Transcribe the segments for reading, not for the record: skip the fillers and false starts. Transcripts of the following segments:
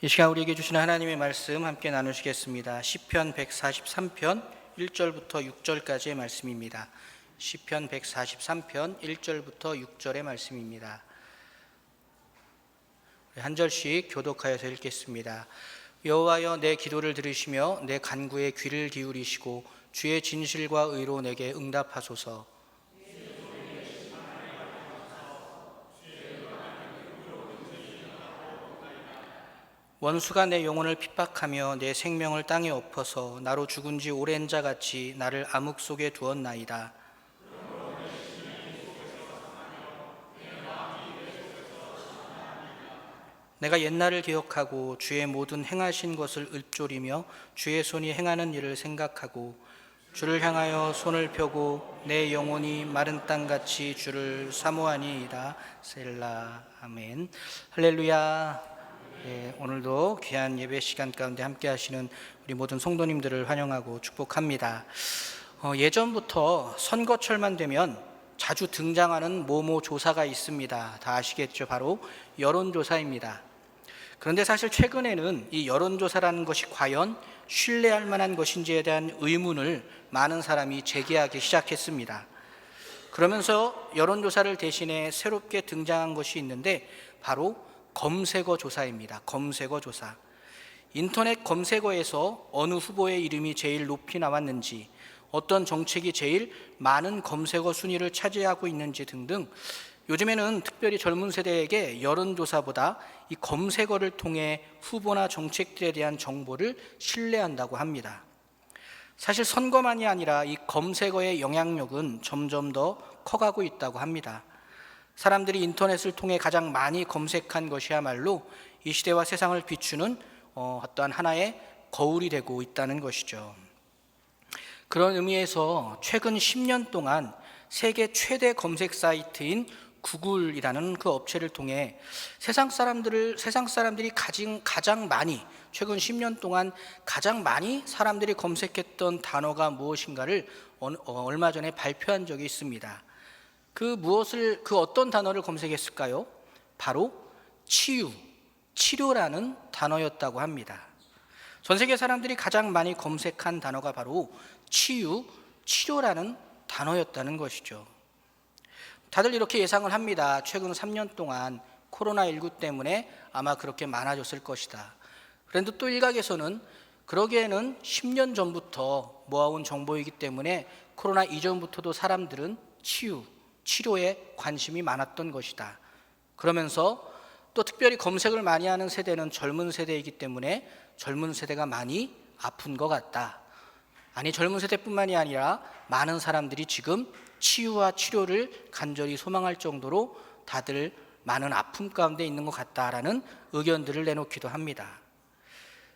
이 시간 우리에게 주시는 하나님의 말씀 함께 나누시겠습니다. 시편 143편 1절부터 6절까지의 말씀입니다. 시편 143편 1절부터 6절의 말씀입니다. 한 절씩 교독하여서 읽겠습니다. 여호와여, 내 기도를 들으시며 내 간구에 귀를 기울이시고 주의 진실과 의로 내게 응답하소서. 원수가 내 영혼을 핍박하며 내 생명을 땅에 엎어서 나로 죽은 지 오랜 자같이 나를 암흑 속에 두었나이다. 내가 옛날을 기억하고 주의 모든 행하신 것을 읊조리며 주의 손이 행하는 일을 생각하고 주를 향하여 손을 펴고 내 영혼이 마른 땅같이 주를 사모하니이다. 셀라. 아멘. 할렐루야. 오늘도 귀한 예배 시간 가운데 함께 하시는 우리 모든 성도님들을 환영하고 축복합니다. 예전부터 선거철만 되면 자주 등장하는 모모 조사가 있습니다. 다 아시겠죠? 바로 여론조사입니다. 그런데 사실 최근에는 이 여론조사라는 것이 과연 신뢰할 만한 것인지에 대한 의문을 많은 사람이 제기하기 시작했습니다. 그러면서 여론조사를 대신해 새롭게 등장한 것이 있는데 바로 검색어 조사입니다. 검색어 조사. 인터넷 검색어에서 어느 후보의 이름이 제일 높이 나왔는지, 어떤 정책이 제일 많은 검색어 순위를 차지하고 있는지 등등, 요즘에는 특별히 젊은 세대에게 여론조사보다 이 검색어를 통해 후보나 정책들에 대한 정보를 신뢰한다고 합니다. 사실 선거만이 아니라 이 검색어의 영향력은 점점 더 커가고 있다고 합니다. 사람들이 인터넷을 통해 가장 많이 검색한 것이야말로 이 시대와 세상을 비추는 어떠한 하나의 거울이 되고 있다는 것이죠. 그런 의미에서 최근 10년 동안 세계 최대 검색 사이트인 구글이라는 그 업체를 통해 세상 사람들이 가장 많이, 최근 10년 동안 가장 많이 사람들이 검색했던 단어가 무엇인가를 얼마 전에 발표한 적이 있습니다. 그 어떤 단어를 검색했을까요? 바로 치료라는 단어였다고 합니다. 전 세계 사람들이 가장 많이 검색한 단어가 바로 치료라는 단어였다는 것이죠. 다들 이렇게 예상을 합니다. 최근 3년 동안 코로나19 때문에 아마 그렇게 많아졌을 것이다. 그런데 또 일각에서는 그러기에는 10년 전부터 모아온 정보이기 때문에 코로나 이전부터도 사람들은 치료에 관심이 많았던 것이다. 그러면서 또 특별히 검색을 많이 하는 세대는 젊은 세대이기 때문에 젊은 세대가 많이 아픈 것 같다. 아니, 젊은 세대뿐만이 아니라 많은 사람들이 지금 치유와 치료를 간절히 소망할 정도로 다들 많은 아픔 가운데 있는 것 같다라는 의견들을 내놓기도 합니다.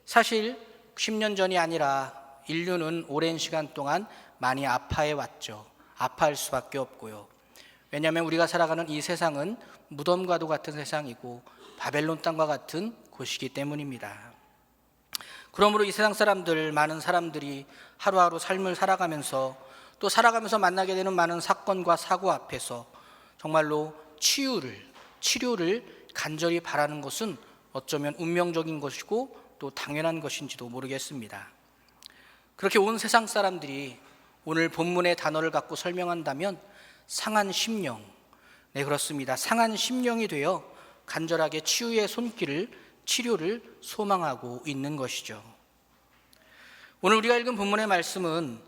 사실 10년 전이 아니라 인류는 오랜 시간 동안 많이 아파해 왔죠. 아파할 수밖에 없고요. 왜냐하면 우리가 살아가는 이 세상은 무덤과도 같은 세상이고 바벨론 땅과 같은 곳이기 때문입니다. 그러므로 이 세상 많은 사람들이 하루하루 삶을 살아가면서 또 살아가면서 만나게 되는 많은 사건과 사고 앞에서 정말로 치료를 간절히 바라는 것은 어쩌면 운명적인 것이고 또 당연한 것인지도 모르겠습니다. 그렇게 온 세상 사람들이 오늘 본문의 단어를 갖고 설명한다면 상한 심령, 네, 그렇습니다. 상한 심령이 되어 간절하게 치유의 치료를 소망하고 있는 것이죠. 오늘 우리가 읽은 본문의 말씀은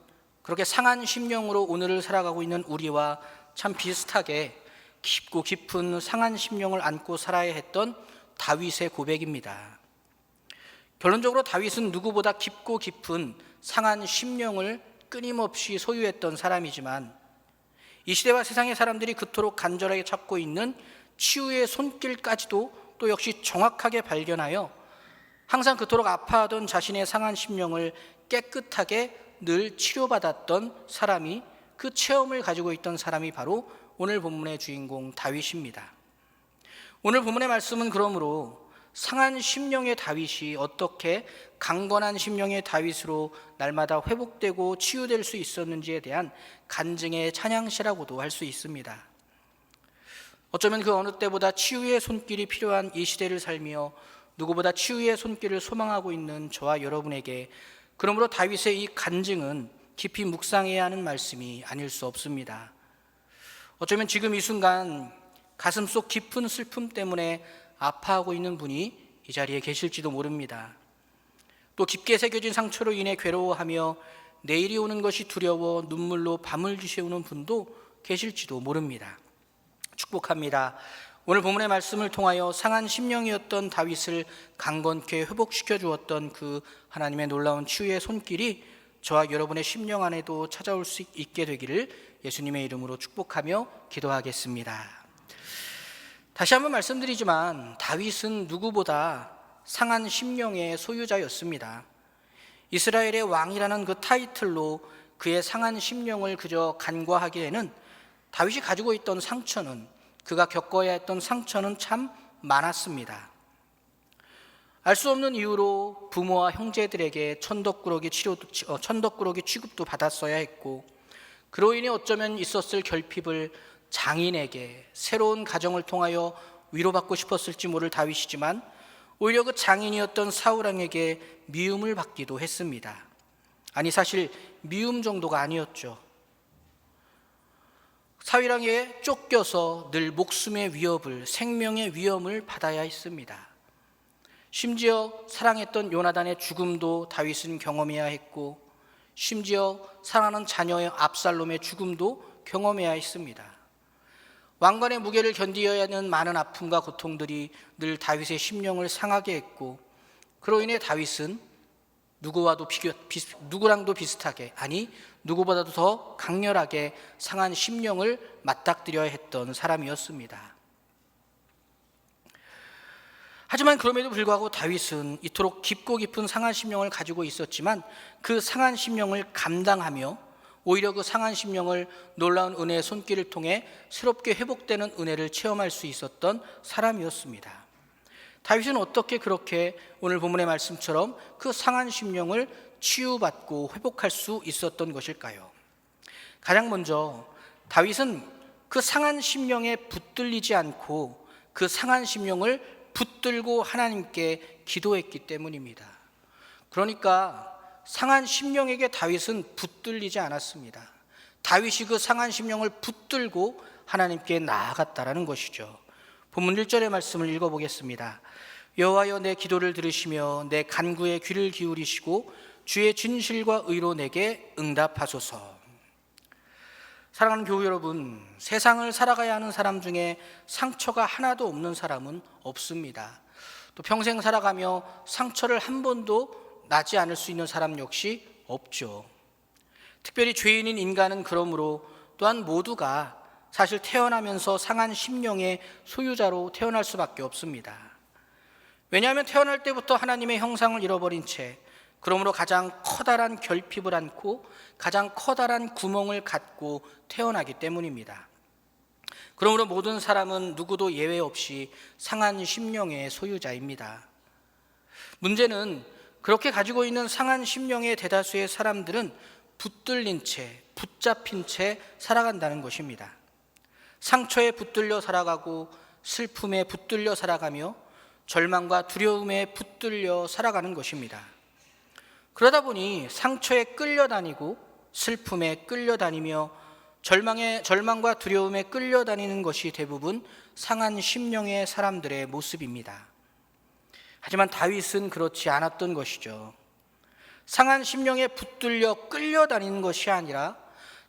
그렇게 상한 심령으로 오늘을 살아가고 있는 우리와 참 비슷하게 깊고 깊은 상한 심령을 안고 살아야 했던 다윗의 고백입니다. 결론적으로 다윗은 누구보다 깊고 깊은 상한 심령을 끊임없이 소유했던 사람이지만 이 시대와 세상의 사람들이 그토록 간절하게 찾고 있는 치유의 손길까지도 또 역시 정확하게 발견하여 항상 그토록 아파하던 자신의 상한 심령을 깨끗하게 늘 치료받았던 사람이, 그 체험을 가지고 있던 사람이 바로 오늘 본문의 주인공 다윗입니다. 오늘 본문의 말씀은 그러므로 상한 심령의 다윗이 어떻게 강건한 심령의 다윗으로 날마다 회복되고 치유될 수 있었는지에 대한 간증의 찬양시라고도 할 수 있습니다. 어쩌면 그 어느 때보다 치유의 손길이 필요한 이 시대를 살며 누구보다 치유의 손길을 소망하고 있는 저와 여러분에게, 그러므로 다윗의 이 간증은 깊이 묵상해야 하는 말씀이 아닐 수 없습니다. 어쩌면 지금 이 순간 가슴속 깊은 슬픔 때문에 아파하고 있는 분이 이 자리에 계실지도 모릅니다. 또 깊게 새겨진 상처로 인해 괴로워하며 내일이 오는 것이 두려워 눈물로 밤을 지새우는 분도 계실지도 모릅니다. 축복합니다. 오늘 본문의 말씀을 통하여 상한 심령이었던 다윗을 강건케 회복시켜 주었던 그 하나님의 놀라운 치유의 손길이 저와 여러분의 심령 안에도 찾아올 수 있게 되기를 예수님의 이름으로 축복하며 기도하겠습니다. 다시 한번 말씀드리지만 다윗은 누구보다 상한 심령의 소유자였습니다. 이스라엘의 왕이라는 그 타이틀로 그의 상한 심령을 그저 간과하기에는 다윗이 가지고 있던 상처는, 그가 겪어야 했던 상처는 참 많았습니다. 알 수 없는 이유로 부모와 형제들에게 천덕꾸러기 취급도 받았어야 했고, 그로 인해 어쩌면 있었을 결핍을 장인에게 새로운 가정을 통하여 위로받고 싶었을지 모를 다윗이지만 오히려 그 장인이었던 사울왕에게 미움을 받기도 했습니다. 아니, 사실 미움 정도가 아니었죠. 사울왕에게 쫓겨서 늘 목숨의 위협을, 생명의 위험을 받아야 했습니다. 심지어 사랑했던 요나단의 죽음도 다윗은 경험해야 했고, 심지어 사랑하는 자녀의 압살롬의 죽음도 경험해야 했습니다. 왕관의 무게를 견디어야 하는 많은 아픔과 고통들이 늘 다윗의 심령을 상하게 했고, 그로 인해 다윗은 누구랑도 비슷하게, 아니 누구보다도 더 강렬하게 상한 심령을 맞닥뜨려야 했던 사람이었습니다. 하지만 그럼에도 불구하고 다윗은 이토록 깊고 깊은 상한 심령을 가지고 있었지만 그 상한 심령을 감당하며 오히려 그 상한 심령을 놀라운 은혜의 손길을 통해 새롭게 회복되는 은혜를 체험할 수 있었던 사람이었습니다. 다윗은 어떻게 그렇게 오늘 본문의 말씀처럼 그 상한 심령을 치유받고 회복할 수 있었던 것일까요? 가장 먼저 다윗은 그 상한 심령에 붙들리지 않고 그 상한 심령을 붙들고 하나님께 기도했기 때문입니다. 그러니까 상한 심령에게 다윗은 붙들리지 않았습니다. 다윗이 그 상한 심령을 붙들고 하나님께 나아갔다라는 것이죠. 본문 1절의 말씀을 읽어보겠습니다. 여호와여, 내 기도를 들으시며 내 간구에 귀를 기울이시고 주의 진실과 의로 내게 응답하소서. 사랑하는 교우 여러분, 세상을 살아가야 하는 사람 중에 상처가 하나도 없는 사람은 없습니다. 또 평생 살아가며 상처를 한 번도 나지 않을 수 있는 사람 역시 없죠. 특별히 죄인인 인간은 그러므로 또한 모두가 사실 태어나면서 상한 심령의 소유자로 태어날 수밖에 없습니다. 왜냐하면 태어날 때부터 하나님의 형상을 잃어버린 채 그러므로 가장 커다란 결핍을 안고 가장 커다란 구멍을 갖고 태어나기 때문입니다. 그러므로 모든 사람은 누구도 예외 없이 상한 심령의 소유자입니다. 문제는 그렇게 가지고 있는 상한 심령의 대다수의 사람들은 붙들린 채, 붙잡힌 채 살아간다는 것입니다. 상처에 붙들려 살아가고 슬픔에 붙들려 살아가며 절망과 두려움에 붙들려 살아가는 것입니다. 그러다 보니 상처에 끌려다니고 슬픔에 끌려다니며 절망과 두려움에 끌려다니는 것이 대부분 상한 심령의 사람들의 모습입니다. 하지만 다윗은 그렇지 않았던 것이죠. 상한 심령에 붙들려 끌려다니는 것이 아니라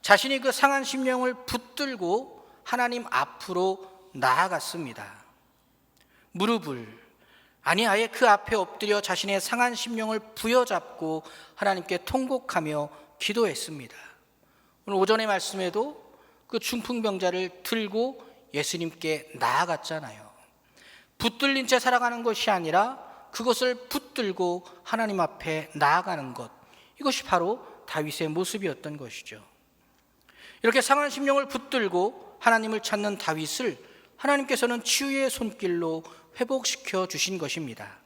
자신이 그 상한 심령을 붙들고 하나님 앞으로 나아갔습니다. 아예 그 앞에 엎드려 자신의 상한 심령을 부여잡고 하나님께 통곡하며 기도했습니다. 오늘 오전의 말씀에도 그 중풍병자를 들고 예수님께 나아갔잖아요. 붙들린 채 살아가는 것이 아니라 그것을 붙들고 하나님 앞에 나아가는 것, 이것이 바로 다윗의 모습이었던 것이죠. 이렇게 상한 심령을 붙들고 하나님을 찾는 다윗을 하나님께서는 치유의 손길로 회복시켜 주신 것입니다.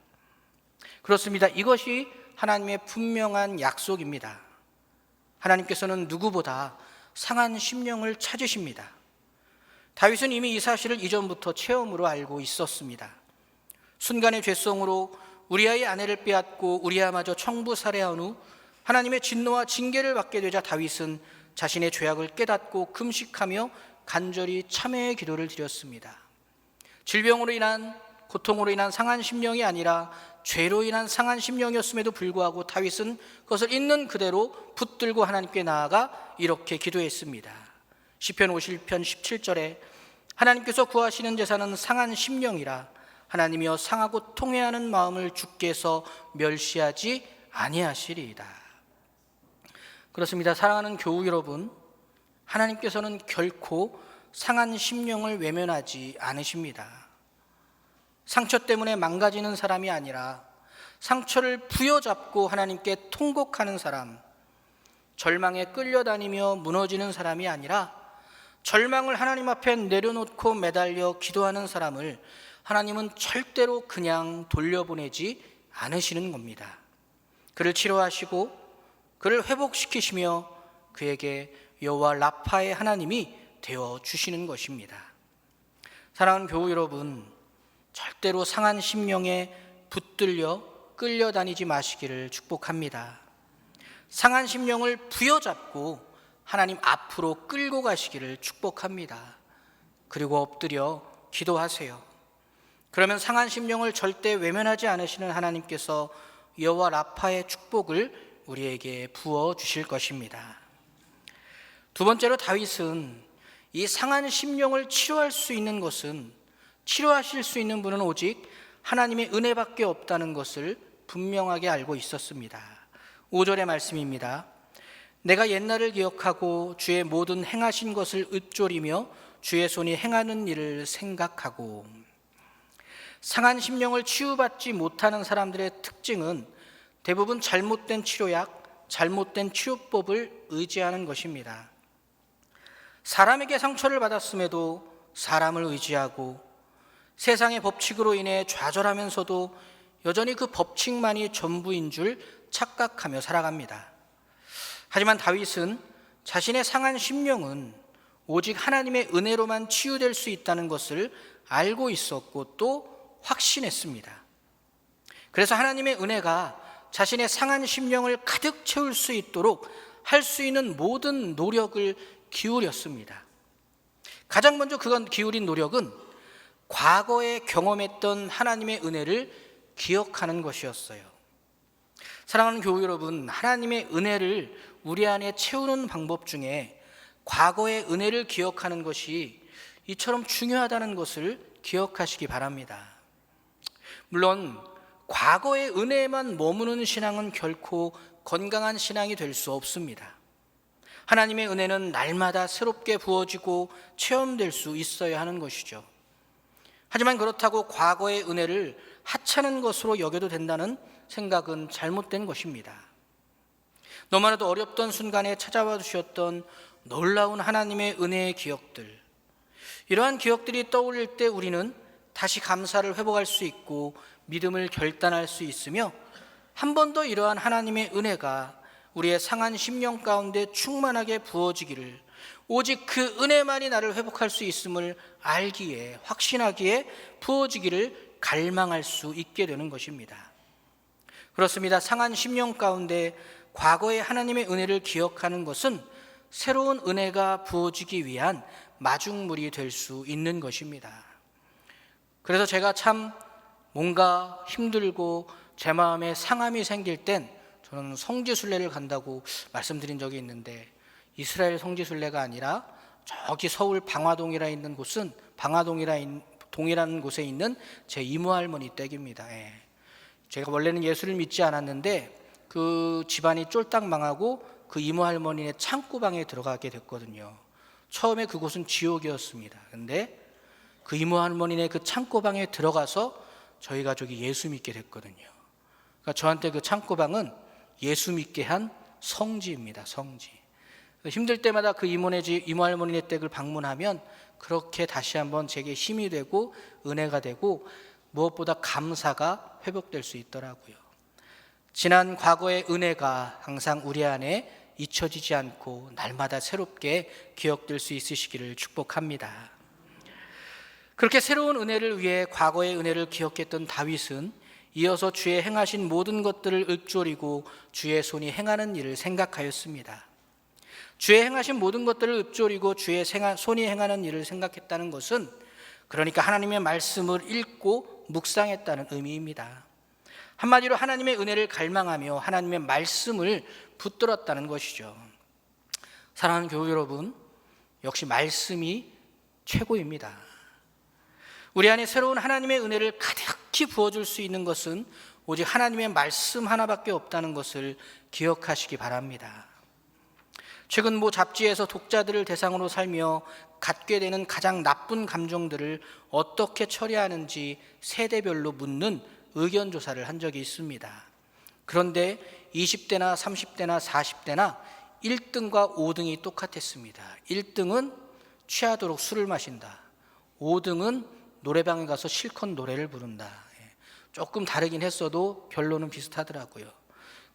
그렇습니다. 이것이 하나님의 분명한 약속입니다. 하나님께서는 누구보다 상한 심령을 찾으십니다. 다윗은 이미 이 사실을 이전부터 체험으로 알고 있었습니다. 순간의 죄성으로 우리아의 아내를 빼앗고 우리아마저 청부 살해한 후 하나님의 진노와 징계를 받게 되자 다윗은 자신의 죄악을 깨닫고 금식하며 간절히 참회의 기도를 드렸습니다. 질병으로 인한 고통으로 인한 상한 심령이 아니라 죄로 인한 상한 심령이었음에도 불구하고 다윗은 그것을 있는 그대로 붙들고 하나님께 나아가 이렇게 기도했습니다. 시편 51편 17절에 하나님께서 구하시는 제사는 상한 심령이라 하나님이여 상하고 통회하는 마음을 주께서 멸시하지 아니하시리이다. 그렇습니다. 사랑하는 교우 여러분, 하나님께서는 결코 상한 심령을 외면하지 않으십니다. 상처 때문에 망가지는 사람이 아니라 상처를 부여잡고 하나님께 통곡하는 사람, 절망에 끌려다니며 무너지는 사람이 아니라 절망을 하나님 앞에 내려놓고 매달려 기도하는 사람을 하나님은 절대로 그냥 돌려보내지 않으시는 겁니다. 그를 치료하시고 그를 회복시키시며 그에게 여호와 라파의 하나님이 되어 주시는 것입니다. 사랑하는 교우 여러분, 절대로 상한 심령에 붙들려 끌려다니지 마시기를 축복합니다. 상한 심령을 부여잡고 하나님 앞으로 끌고 가시기를 축복합니다. 그리고 엎드려 기도하세요. 그러면 상한 심령을 절대 외면하지 않으시는 하나님께서 여호와 라파의 축복을 우리에게 부어 주실 것입니다. 두 번째로 다윗은 이 상한 심령을 치료할 수 있는 것은, 치료하실 수 있는 분은 오직 하나님의 은혜밖에 없다는 것을 분명하게 알고 있었습니다. 5절의 말씀입니다. 내가 옛날을 기억하고 주의 모든 행하신 것을 읊조리며 주의 손이 행하는 일을 생각하고. 상한 심령을 치유받지 못하는 사람들의 특징은 대부분 잘못된 치료약, 잘못된 치유법을 의지하는 것입니다. 사람에게 상처를 받았음에도 사람을 의지하고 세상의 법칙으로 인해 좌절하면서도 여전히 그 법칙만이 전부인 줄 착각하며 살아갑니다. 하지만 다윗은 자신의 상한 심령은 오직 하나님의 은혜로만 치유될 수 있다는 것을 알고 있었고 또 확신했습니다. 그래서 하나님의 은혜가 자신의 상한 심령을 가득 채울 수 있도록 할 수 있는 모든 노력을 기울였습니다. 가장 먼저 그건 기울인 노력은 과거에 경험했던 하나님의 은혜를 기억하는 것이었어요. 사랑하는 교우 여러분, 하나님의 은혜를 우리 안에 채우는 방법 중에 과거의 은혜를 기억하는 것이 이처럼 중요하다는 것을 기억하시기 바랍니다. 물론 과거의 은혜에만 머무는 신앙은 결코 건강한 신앙이 될 수 없습니다. 하나님의 은혜는 날마다 새롭게 부어지고 체험될 수 있어야 하는 것이죠. 하지만 그렇다고 과거의 은혜를 하찮은 것으로 여겨도 된다는 생각은 잘못된 것입니다. 너무나도 어렵던 순간에 찾아와 주셨던 놀라운 하나님의 은혜의 기억들, 이러한 기억들이 떠올릴 때 우리는 다시 감사를 회복할 수 있고 믿음을 결단할 수 있으며 한 번 더 이러한 하나님의 은혜가 우리의 상한 심령 가운데 충만하게 부어지기를, 오직 그 은혜만이 나를 회복할 수 있음을 알기에, 확신하기에 부어지기를 갈망할 수 있게 되는 것입니다. 그렇습니다. 상한 심령 가운데 과거의 하나님의 은혜를 기억하는 것은 새로운 은혜가 부어지기 위한 마중물이 될 수 있는 것입니다. 그래서 제가 참 뭔가 힘들고 제 마음에 상함이 생길 땐 저는 성지순례를 간다고 말씀드린 적이 있는데, 이스라엘 성지순례가 아니라 저기 서울 방화동이라 있는 곳은 동이라는 곳에 있는 제 이모 할머니 댁입니다. 제가 원래는 예수를 믿지 않았는데 그 집안이 쫄딱 망하고 그 이모 할머니의 창고방에 들어가게 됐거든요. 처음에 그곳은 지옥이었습니다. 근데 그 이모 할머니네 그 창고방에 들어가서 저희 가족이 예수 믿게 됐거든요. 그러니까 저한테 그 창고방은 예수 믿게 한 성지입니다. 성지. 힘들 때마다 그 이모 할머니네 댁을 방문하면 그렇게 다시 한번 제게 힘이 되고 은혜가 되고 무엇보다 감사가 회복될 수 있더라고요. 지난 과거의 은혜가 항상 우리 안에 잊혀지지 않고 날마다 새롭게 기억될 수 있으시기를 축복합니다. 그렇게 새로운 은혜를 위해 과거의 은혜를 기억했던 다윗은 이어서 주의 행하신 모든 것들을 읊조리고 주의 손이 행하는 일을 생각하였습니다. 주의 행하신 모든 것들을 읊조리고 주의 손이 행하는 일을 생각했다는 것은 그러니까 하나님의 말씀을 읽고 묵상했다는 의미입니다. 한마디로 하나님의 은혜를 갈망하며 하나님의 말씀을 붙들었다는 것이죠. 사랑하는 교우 여러분, 역시 말씀이 최고입니다. 우리 안에 새로운 하나님의 은혜를 가득히 부어줄 수 있는 것은 오직 하나님의 말씀 하나밖에 없다는 것을 기억하시기 바랍니다. 최근 모 잡지에서 독자들을 대상으로 살며 갖게 되는 가장 나쁜 감정들을 어떻게 처리하는지 세대별로 묻는 의견 조사를 한 적이 있습니다. 그런데 20대나 30대나 40대나 1등과 5등이 똑같았습니다. 1등은 취하도록 술을 마신다. 5등은 노래방에 가서 실컷 노래를 부른다. 조금 다르긴 했어도 결론은 비슷하더라고요.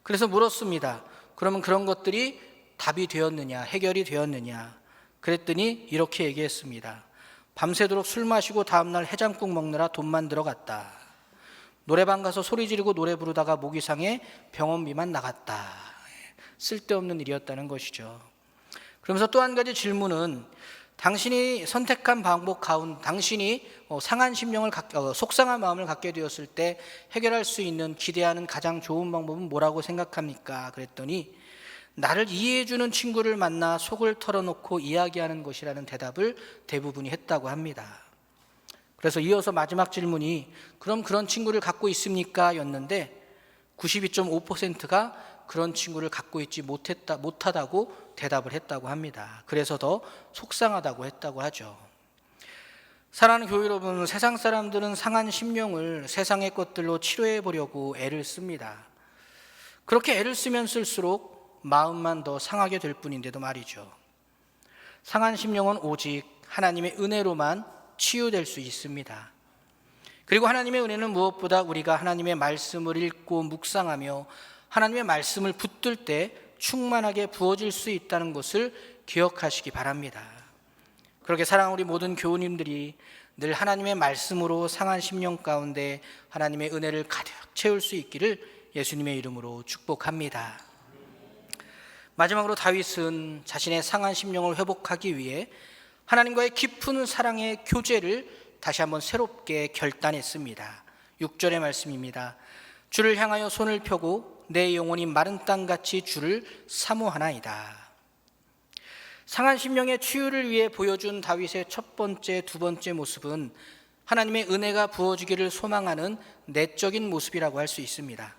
그래서 물었습니다. 그러면 그런 것들이 답이 되었느냐, 해결이 되었느냐? 그랬더니 이렇게 얘기했습니다. 밤새도록 술 마시고 다음날 해장국 먹느라 돈만 들어갔다. 노래방 가서 소리 지르고 노래 부르다가 목이 상해 병원비만 나갔다. 쓸데없는 일이었다는 것이죠. 그러면서 또 한 가지 질문은 당신이 선택한 방법 가운데 당신이 상한 심령을 속상한 마음을 갖게 되었을 때 해결할 수 있는 기대하는 가장 좋은 방법은 뭐라고 생각합니까? 그랬더니 나를 이해해주는 친구를 만나 속을 털어놓고 이야기하는 것이라는 대답을 대부분이 했다고 합니다. 그래서 이어서 마지막 질문이 그럼 그런 친구를 갖고 있습니까? 였는데 92.5%가 그런 친구를 갖고 있지 못하다고 대답을 했다고 합니다. 그래서 더 속상하다고 했다고 하죠. 사랑하는 교회 여러분, 세상 사람들은 상한 심령을 세상의 것들로 치료해 보려고 애를 씁니다. 그렇게 애를 쓰면 쓸수록 마음만 더 상하게 될 뿐인데도 말이죠. 상한 심령은 오직 하나님의 은혜로만 치유될 수 있습니다. 그리고 하나님의 은혜는 무엇보다 우리가 하나님의 말씀을 읽고 묵상하며 하나님의 말씀을 붙들 때 충만하게 부어질 수 있다는 것을 기억하시기 바랍니다. 그렇게 사랑하는 우리 모든 교우님들이 늘 하나님의 말씀으로 상한 심령 가운데 하나님의 은혜를 가득 채울 수 있기를 예수님의 이름으로 축복합니다. 마지막으로 다윗은 자신의 상한 심령을 회복하기 위해 하나님과의 깊은 사랑의 교제를 다시 한번 새롭게 결단했습니다. 6절의 말씀입니다. 주를 향하여 손을 펴고 내 영혼이 마른 땅같이 주를 사모하나이다. 상한 심령의 치유를 위해 보여준 다윗의 첫 번째, 두 번째 모습은 하나님의 은혜가 부어지기를 소망하는 내적인 모습이라고 할 수 있습니다.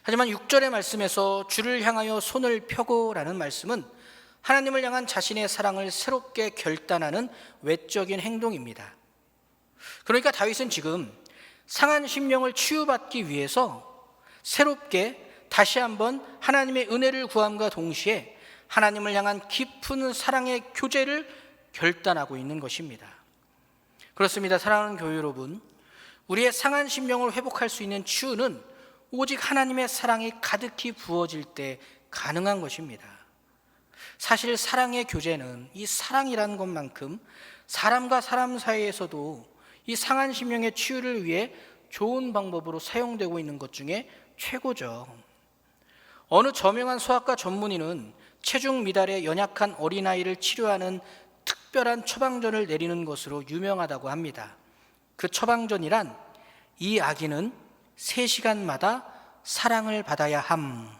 하지만 6절의 말씀에서 주를 향하여 손을 펴고 라는 말씀은 하나님을 향한 자신의 사랑을 새롭게 결단하는 외적인 행동입니다. 그러니까 다윗은 지금 상한 심령을 치유받기 위해서 새롭게 다시 한번 하나님의 은혜를 구함과 동시에 하나님을 향한 깊은 사랑의 교제를 결단하고 있는 것입니다. 그렇습니다. 사랑하는 교회 여러분, 우리의 상한 심령을 회복할 수 있는 치유는 오직 하나님의 사랑이 가득히 부어질 때 가능한 것입니다. 사실 사랑의 교제는 이 사랑이라는 것만큼 사람과 사람 사이에서도 이 상한 심령의 치유를 위해 좋은 방법으로 사용되고 있는 것 중에 최고죠. 어느 저명한 소아과 전문의는 체중 미달에 연약한 어린아이를 치료하는 특별한 처방전을 내리는 것으로 유명하다고 합니다. 그 처방전이란 이 아기는 3시간마다 사랑을 받아야 함,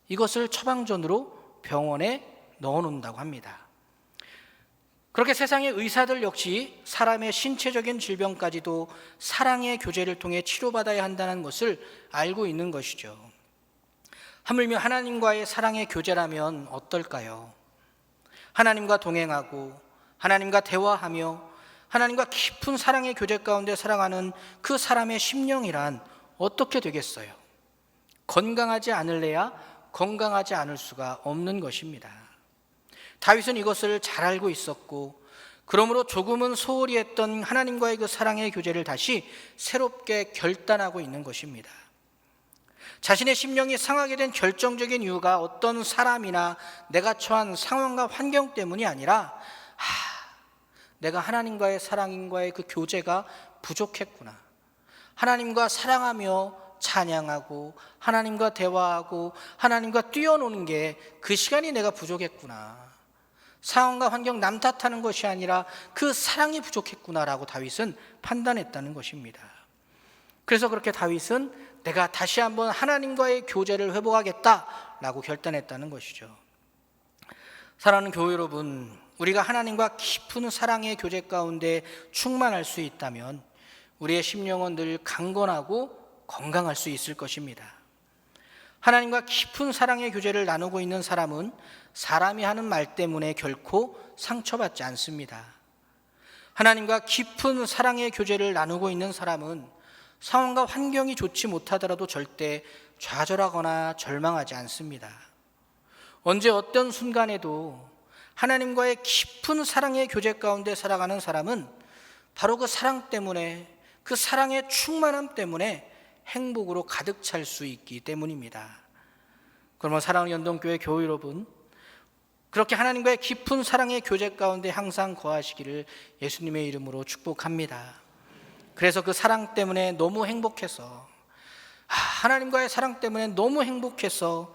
이것을 처방전으로 병원에 넣어놓는다고 합니다. 그렇게 세상의 의사들 역시 사람의 신체적인 질병까지도 사랑의 교제를 통해 치료받아야 한다는 것을 알고 있는 것이죠. 하물며 하나님과의 사랑의 교제라면 어떨까요? 하나님과 동행하고 하나님과 대화하며 하나님과 깊은 사랑의 교제 가운데 살아가는 그 사람의 심령이란 어떻게 되겠어요? 건강하지 않을래야 건강하지 않을 수가 없는 것입니다. 다윗은 이것을 잘 알고 있었고 그러므로 조금은 소홀히 했던 하나님과의 그 사랑의 교제를 다시 새롭게 결단하고 있는 것입니다. 자신의 심령이 상하게 된 결정적인 이유가 어떤 사람이나 내가 처한 상황과 환경 때문이 아니라 내가 하나님과의 사랑과의 그 교제가 부족했구나. 하나님과 사랑하며 찬양하고 하나님과 대화하고 하나님과 뛰어노는 게 그 시간이 내가 부족했구나. 상황과 환경 남 탓하는 것이 아니라 그 사랑이 부족했구나라고 다윗은 판단했다는 것입니다. 그래서 그렇게 다윗은 내가 다시 한번 하나님과의 교제를 회복하겠다라고 결단했다는 것이죠. 사랑하는 교회 여러분, 우리가 하나님과 깊은 사랑의 교제 가운데 충만할 수 있다면 우리의 심령은 늘 강건하고 건강할 수 있을 것입니다. 하나님과 깊은 사랑의 교제를 나누고 있는 사람은 사람이 하는 말 때문에 결코 상처받지 않습니다. 하나님과 깊은 사랑의 교제를 나누고 있는 사람은 상황과 환경이 좋지 못하더라도 절대 좌절하거나 절망하지 않습니다. 언제 어떤 순간에도 하나님과의 깊은 사랑의 교제 가운데 살아가는 사람은 바로 그 사랑 때문에, 그 사랑의 충만함 때문에 행복으로 가득 찰 수 있기 때문입니다. 그러면 사랑하는 연동교회 교회 여러분, 그렇게 하나님과의 깊은 사랑의 교제 가운데 항상 거하시기를 예수님의 이름으로 축복합니다. 그래서 그 사랑 때문에 너무 행복해서, 하나님과의 사랑 때문에 너무 행복해서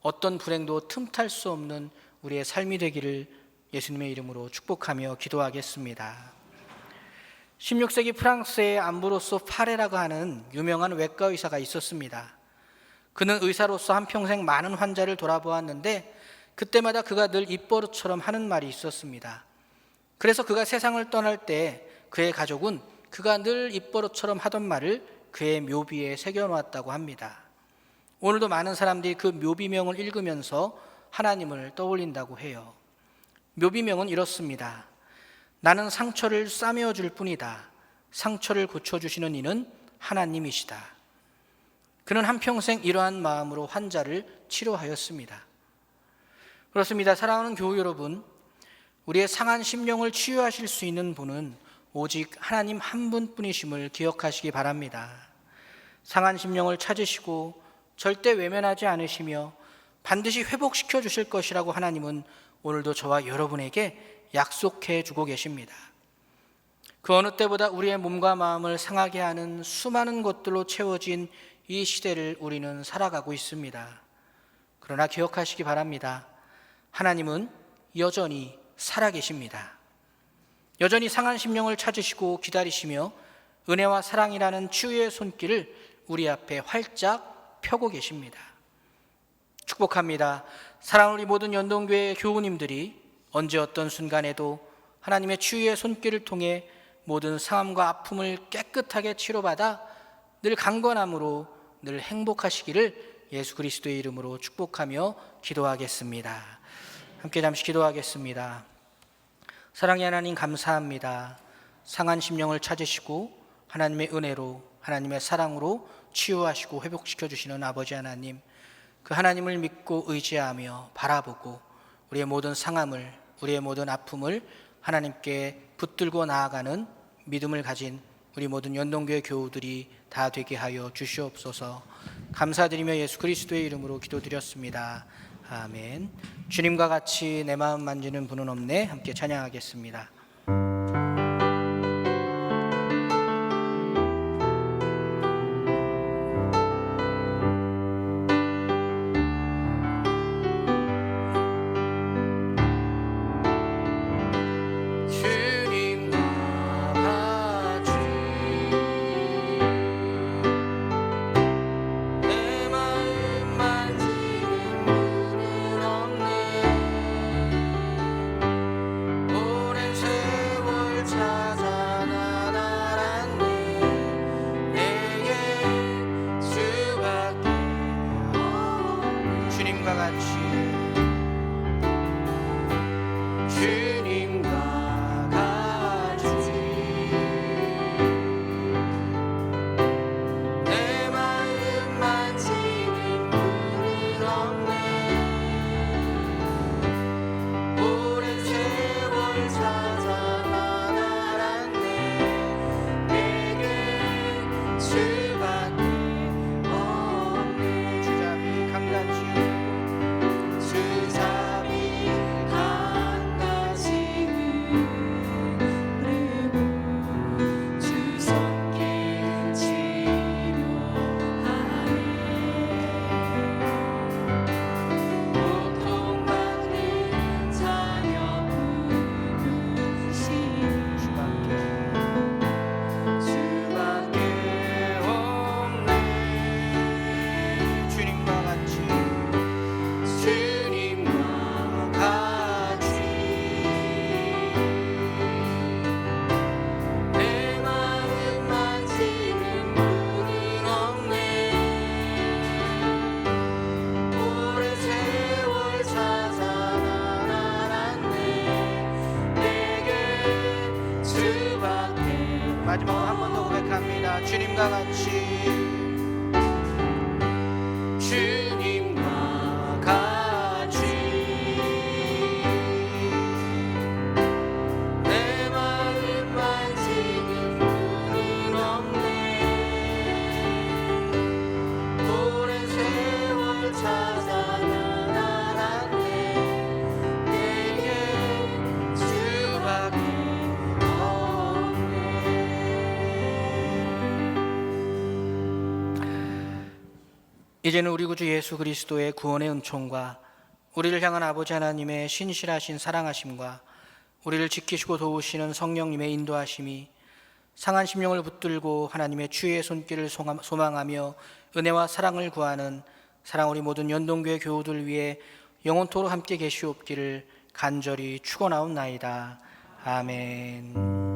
어떤 불행도 틈탈 수 없는 우리의 삶이 되기를 예수님의 이름으로 축복하며 기도하겠습니다. 16세기 프랑스의 암브로스 파레라고 하는 유명한 외과 의사가 있었습니다. 그는 의사로서 한평생 많은 환자를 돌아보았는데 그때마다 그가 늘 입버릇처럼 하는 말이 있었습니다. 그래서 그가 세상을 떠날 때 그의 가족은 그가 늘 입버릇처럼 하던 말을 그의 묘비에 새겨놓았다고 합니다. 오늘도 많은 사람들이 그 묘비명을 읽으면서 하나님을 떠올린다고 해요. 묘비명은 이렇습니다. 나는 상처를 싸매어 줄 뿐이다. 상처를 고쳐주시는 이는 하나님이시다. 그는 한평생 이러한 마음으로 환자를 치료하였습니다. 그렇습니다. 사랑하는 교우 여러분, 우리의 상한 심령을 치유하실 수 있는 분은 오직 하나님 한 분뿐이심을 기억하시기 바랍니다. 상한 심령을 찾으시고 절대 외면하지 않으시며 반드시 회복시켜 주실 것이라고 하나님은 오늘도 저와 여러분에게 약속해 주고 계십니다. 그 어느 때보다 우리의 몸과 마음을 상하게 하는 수많은 것들로 채워진 이 시대를 우리는 살아가고 있습니다. 그러나 기억하시기 바랍니다. 하나님은 여전히 살아계십니다. 여전히 상한 심령을 찾으시고 기다리시며 은혜와 사랑이라는 치유의 손길을 우리 앞에 활짝 펴고 계십니다. 축복합니다. 사랑하는 우리 모든 연동교회 교우님들이 언제 어떤 순간에도 하나님의 치유의 손길을 통해 모든 상함과 아픔을 깨끗하게 치료받아 늘 강건함으로 늘 행복하시기를 예수 그리스도의 이름으로 축복하며 기도하겠습니다. 함께 잠시 기도하겠습니다. 사랑의 하나님 감사합니다. 상한 심령을 찾으시고 하나님의 은혜로 하나님의 사랑으로 치유하시고 회복시켜 주시는 아버지 하나님, 그 하나님을 믿고 의지하며 바라보고 우리의 모든 상함을, 우리의 모든 아픔을 하나님께 붙들고 나아가는 믿음을 가진 우리 모든 연동교회 교우들이 다 되게 하여 주시옵소서. 감사드리며 예수 그리스도의 이름으로 기도드렸습니다. 아멘. 주님과 같이 내 마음 만지는 분은 없네. 함께 찬양하겠습니다. 마지막으로 한 번 더 고백합니다. 주님과 같이, 주님과 같이 내 마음 만지는 분은 없네. 오랜 세월 찾아 나아갔네. 내게 수밖에 없네. 이제는 우리 구주 예수 그리스도의 구원의 은총과 우리를 향한 아버지 하나님의 신실하신 사랑하심과 우리를 지키시고 도우시는 성령님의 인도하심이 상한 심령을 붙들고 하나님의 주의 손길을 소망하며 은혜와 사랑을 구하는 사랑우리 모든 연동교회 교우들 위해 영원토록 함께 계시옵기를 간절히 축원하옵나이다. 아멘.